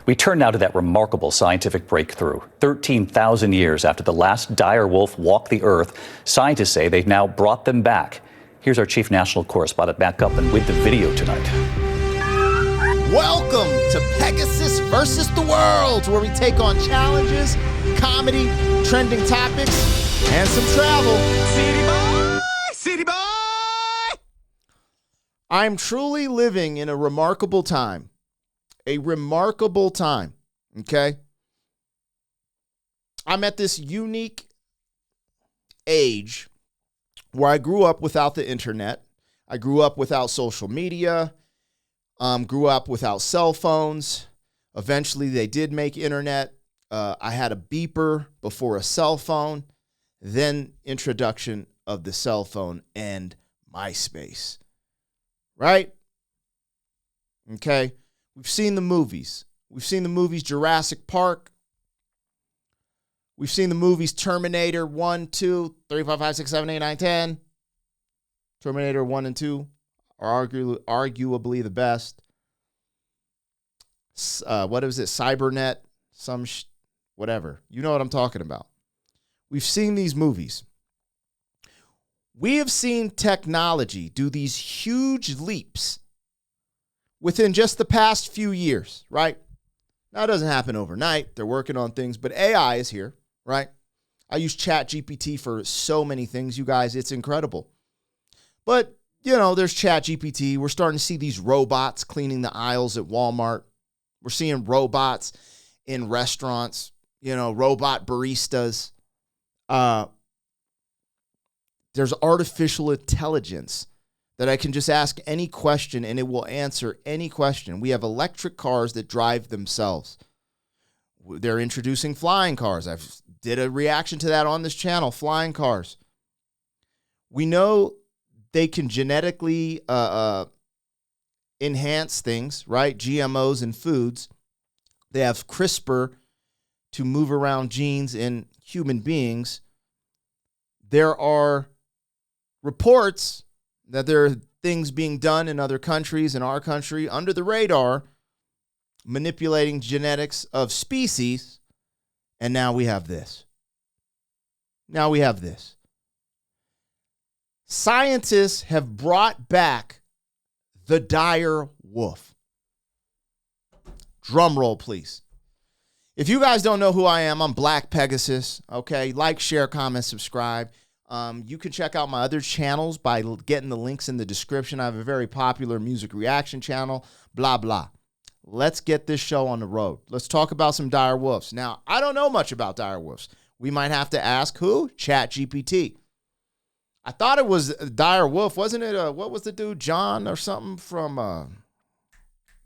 We turn now to that remarkable scientific breakthrough. 13,000 years after the last dire wolf walked the earth, scientists say they've now brought them back. Here's our chief national correspondent, Matt Gupman, with the video tonight. Welcome to Pegasus versus the World, where we take on challenges, comedy, trending topics, and some travel. City boy! City boy! I'm truly living in a remarkable time. A remarkable time, okay? I'm at this unique age where I grew up without the internet. I grew up without social media. Grew up without cell phones. Eventually, they did make internet. I had a beeper before a cell phone. Then introduction of the cell phone and MySpace. Right? Okay. We've seen the movies. We've seen the movies Jurassic Park. We've seen the movies Terminator 1, 2, 3, 4, 5, 6, 7, 8, 9, 10. Terminator 1 and 2 are arguably the best. What is it? Cybernet? Whatever. You know what I'm talking about. We've seen these movies. We have seen technology do these huge leaps within just the past few years, right? Now, it doesn't happen overnight. They're working on things, but AI is here, right? I use ChatGPT for so many things, you guys. It's incredible. But, you know, there's ChatGPT. We're starting to see these robots cleaning the aisles at Walmart. We're seeing robots in restaurants, you know, robot baristas. There's artificial intelligence that I can just ask any question and it will answer any question. We have electric cars that drive themselves. They're introducing flying cars. I did a reaction to that on this channel, flying cars. We know they can genetically enhance things, right? GMOs in foods. They have CRISPR to move around genes in human beings. There are reports that there are things being done in other countries, in our country, under the radar, manipulating genetics of species, and now we have this. Now we have this. Scientists have brought back the dire wolf. Drum roll, please. If you guys don't know who I am, I'm Black Pegasus, okay? Like, share, comment, subscribe. You can check out my other channels by getting the links in the description. I have a very popular music reaction channel, blah, blah. Let's get this show on the road. Let's talk about some dire wolves. Now, I don't know much about dire wolves. We might have to ask who? ChatGPT. I thought it was a dire wolf. Wasn't it? What was the dude? John or something from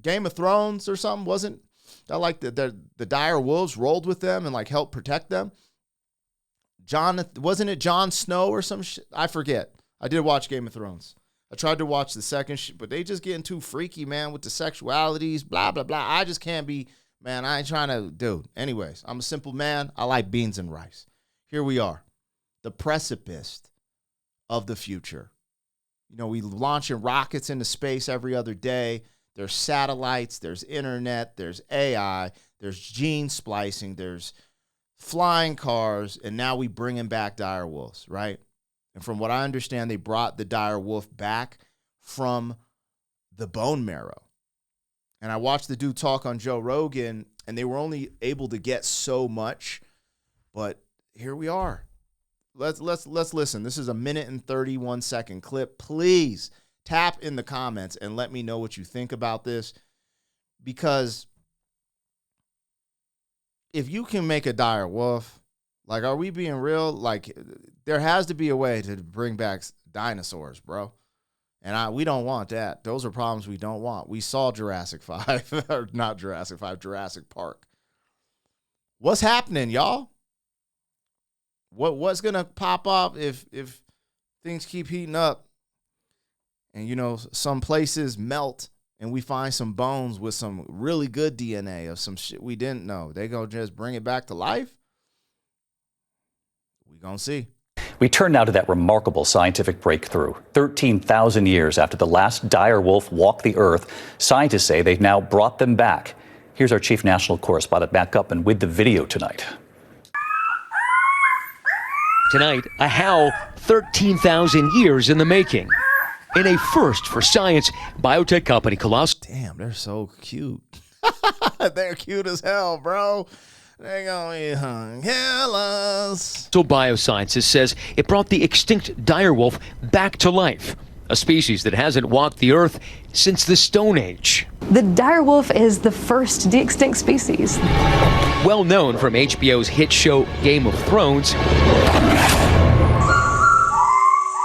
Game of Thrones or something? Wasn't that like the dire wolves rolled with them and like helped protect them? Wasn't it Jon Snow or some shit? I forget. I did watch Game of Thrones. I tried to watch the second but they just getting too freaky, man, with the sexualities, blah, blah, blah. I just can't be, man, I ain't trying to, dude. Anyways, I'm a simple man. I like beans and rice. Here we are, the precipice of the future. You know, we launching rockets into space every other day. There's satellites, there's internet, there's AI, there's gene splicing, there's flying cars, and now we bringing back dire wolves, right? And from what I understand, they brought the dire wolf back from the bone marrow. And I watched the dude talk on Joe Rogan, and they were only able to get so much, but here we are. Let's listen. This is a 1 and 31 second clip. Please tap in the comments and let me know what you think about this, because if you can make a dire wolf, like, are we being real? Like, there has to be a way to bring back dinosaurs, bro. And we don't want that. Those are problems we don't want. We saw Jurassic 5, or not Jurassic 5, Jurassic Park. What's happening, y'all? What's gonna pop up if things keep heating up and, you know, some places melt and we find some bones with some really good DNA of some shit we didn't know? They gonna just bring it back to life? We gonna see. We turn now to that remarkable scientific breakthrough. 13,000 years after the last dire wolf walked the earth, scientists say they've now brought them back. Here's our chief national correspondent back up and with the video tonight. Tonight, a howl 13,000 years in the making. In a first for science, biotech company Colossus. Damn, they're so cute. They're cute as hell, bro. They're gonna be hung hellas. So Biosciences says it brought the extinct direwolf back to life, a species that hasn't walked the earth since the Stone Age. The direwolf is the first de-extinct species. Well known from HBO's hit show Game of Thrones,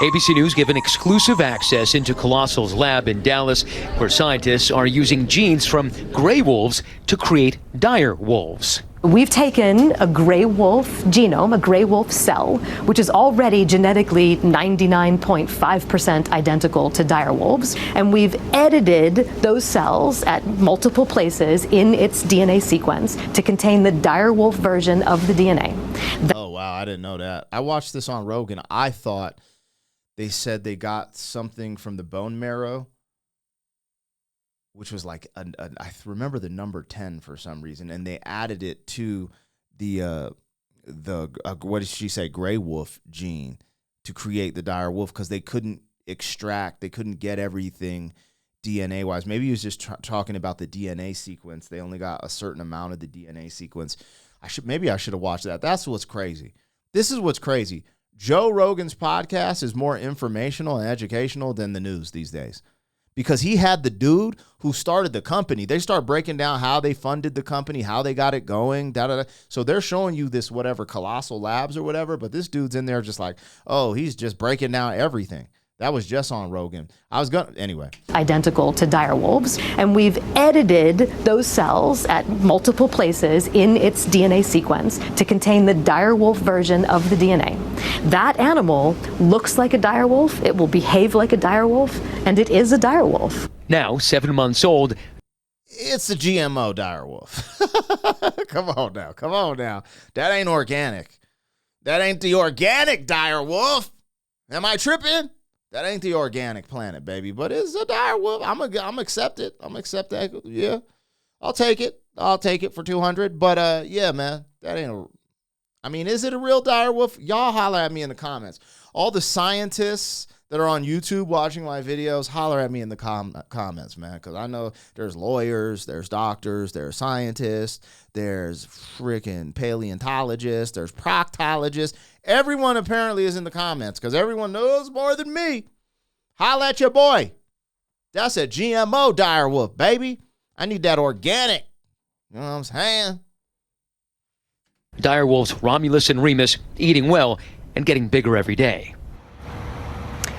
ABC News given exclusive access into Colossal's lab in Dallas, where scientists are using genes from gray wolves to create dire wolves. We've taken a gray wolf genome, a gray wolf cell, which is already genetically 99.5% identical to dire wolves, and we've edited those cells at multiple places in its DNA sequence to contain the dire wolf version of the DNA. Oh, wow, I didn't know that. I watched this on Rogan. I thought they said they got something from the bone marrow, which was like, I remember the number 10 for some reason, and they added it to the what did she say, gray wolf gene to create the dire wolf because they couldn't get everything DNA-wise. Maybe he was just talking about the DNA sequence. They only got a certain amount of the DNA sequence. Maybe I should have watched that. That's what's crazy. This is what's crazy. Joe Rogan's podcast is more informational and educational than the news these days because he had the dude who started the company. They start breaking down how they funded the company, how they got it going, da-da-da. So they're showing you this whatever Colossal Labs or whatever, but this dude's in there just like, oh, he's just breaking down everything. That was just on Rogan. Anyway. Identical to dire wolves, and we've edited those cells at multiple places in its DNA sequence to contain the dire wolf version of the DNA. That animal looks like a dire wolf, it will behave like a dire wolf, and it is a dire wolf. Now 7 months old, it's a GMO dire wolf. Come on now. That ain't organic. That ain't the organic dire wolf. Am I tripping? That ain't the organic planet, baby, but it's a dire wolf. I'm accept it. I'm accept that. Yeah, I'll take it. I'll take it for 200. But yeah, man, that ain't. Is it a real dire wolf? Y'all holler at me in the comments. All the scientists that are on YouTube watching my videos, holler at me in the comments, man, because I know there's lawyers, there's doctors, there's scientists, there's freaking paleontologists, there's proctologists. Everyone apparently is in the comments because everyone knows more than me. Holla at your boy. That's a GMO dire wolf, baby. I need that organic. You know what I'm saying? dire wolves Romulus and Remus eating well and getting bigger every day.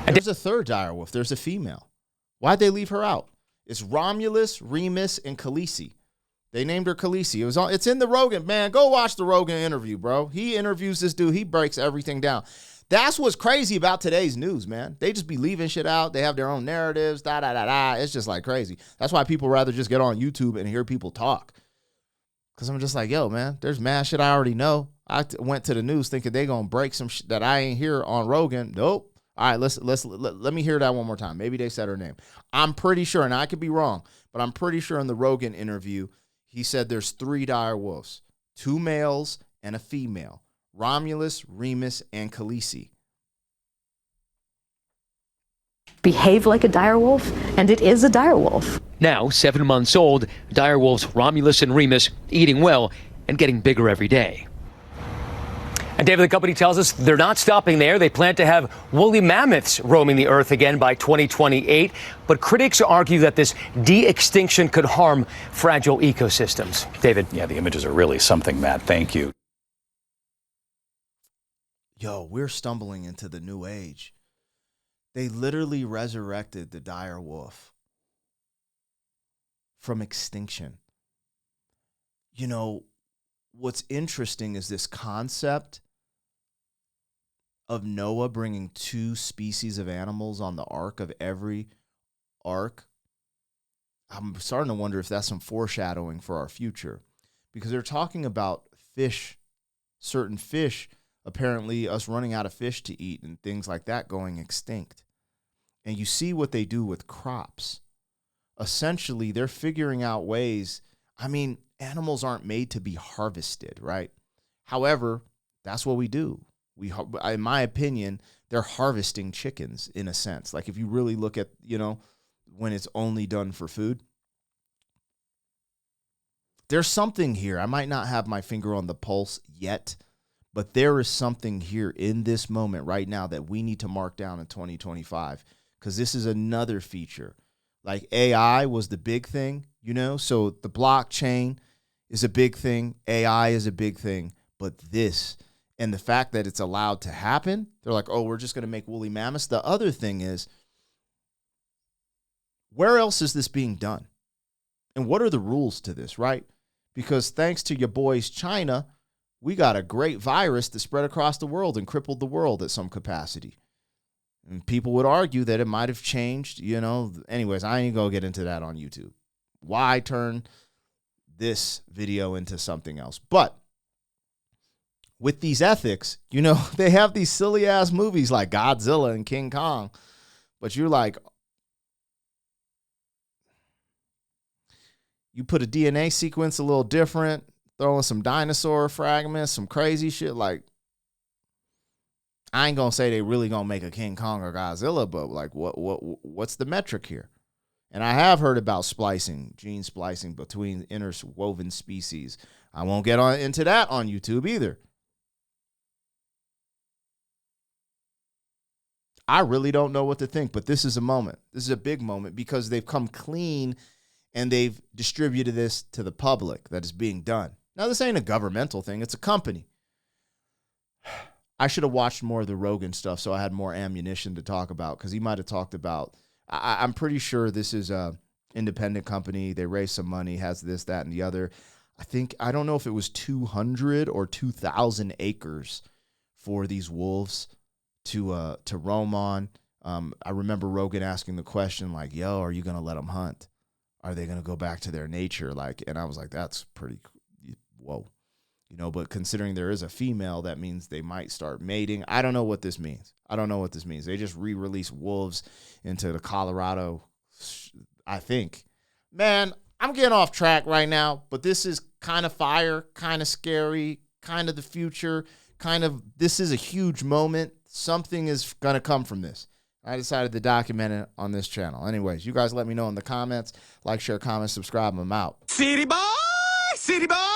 There's a third dire wolf. There's a female. Why'd they leave her out? It's Romulus, Remus, and Khaleesi. They named her Khaleesi. It's in the Rogan. Man, go watch the Rogan interview, bro. He interviews this dude. He breaks everything down. That's what's crazy about today's news, man. They just be leaving shit out. They have their own narratives, da-da-da-da. It's just like crazy. That's why people rather just get on YouTube and hear people talk. Because I'm just like, yo, man, there's mad shit I already know. I went to the news thinking they going to break some shit that I ain't hear on Rogan. Nope. All right, let me hear that one more time. Maybe they said her name. I'm pretty sure, and I could be wrong, but I'm pretty sure in the Rogan interview, he said there's 3 dire wolves, 2 males and a female, Romulus, Remus, and Khaleesi. Behave like a dire wolf, and it is a dire wolf. Now 7 months old, dire wolves Romulus and Remus eating well and getting bigger every day. And David, the company tells us they're not stopping there. They plan to have woolly mammoths roaming the earth again by 2028. But critics argue that this de-extinction could harm fragile ecosystems. David? Yeah, the images are really something, Matt. Thank you. Yo, we're stumbling into the new age. They literally resurrected the dire wolf from extinction. You know, what's interesting is this concept of Noah bringing 2 species of animals on the ark of every ark. I'm starting to wonder if that's some foreshadowing for our future, because they're talking about fish, certain fish, apparently us running out of fish to eat and things like that going extinct. And you see what they do with crops. Essentially, they're figuring out ways. I mean, Animals aren't made to be harvested, right? However, that's what we do. In my opinion, they're harvesting chickens in a sense. Like if you really look at, when it's only done for food, there's something here. I might not have my finger on the pulse yet, but there is something here in this moment right now that we need to mark down in 2025, because this is another feature. Like AI was the big thing, so the blockchain is a big thing. AI is a big thing, but this and the fact that it's allowed to happen, they're like, oh, we're just going to make woolly mammoths. The other thing is, where else is this being done? And what are the rules to this, right? Because thanks to your boys, China, we got a great virus that spread across the world and crippled the world at some capacity. And people would argue that it might have changed, Anyways, I ain't going to get into that on YouTube. Why turn this video into something else? But with these ethics, they have these silly ass movies like Godzilla and King Kong, but you're like, you put a DNA sequence a little different, throw in some dinosaur fragments, some crazy shit. Like, I ain't gonna say they really gonna make a King Kong or Godzilla, but like, what's the metric here? And I have heard about splicing, gene splicing between interwoven species. I won't get into that on YouTube either. I really don't know what to think, but this is a moment. This is a big moment because they've come clean and they've distributed this to the public that is being done. Now, this ain't a governmental thing. It's a company. I should have watched more of the Rogan stuff so I had more ammunition to talk about, because he might have talked about, I'm pretty sure this is a independent company. They raised some money, has this, that, and the other. I don't know if it was 200 or 2,000 acres for these wolves to roam on. I remember Rogan asking the question like, yo, are you going to let them hunt? Are they going to go back to their nature? And I was like, that's pretty, whoa. But considering there is a female, that means they might start mating. I don't know what this means. They just re-released wolves into the Colorado, I think. Man, I'm getting off track right now, but this is kind of fire, kind of scary, kind of the future, this is a huge moment. Something is going to come from this. I decided to document it on this channel. Anyways, you guys let me know in the comments. Like, share, comment, subscribe. I'm out. City boy, city boy.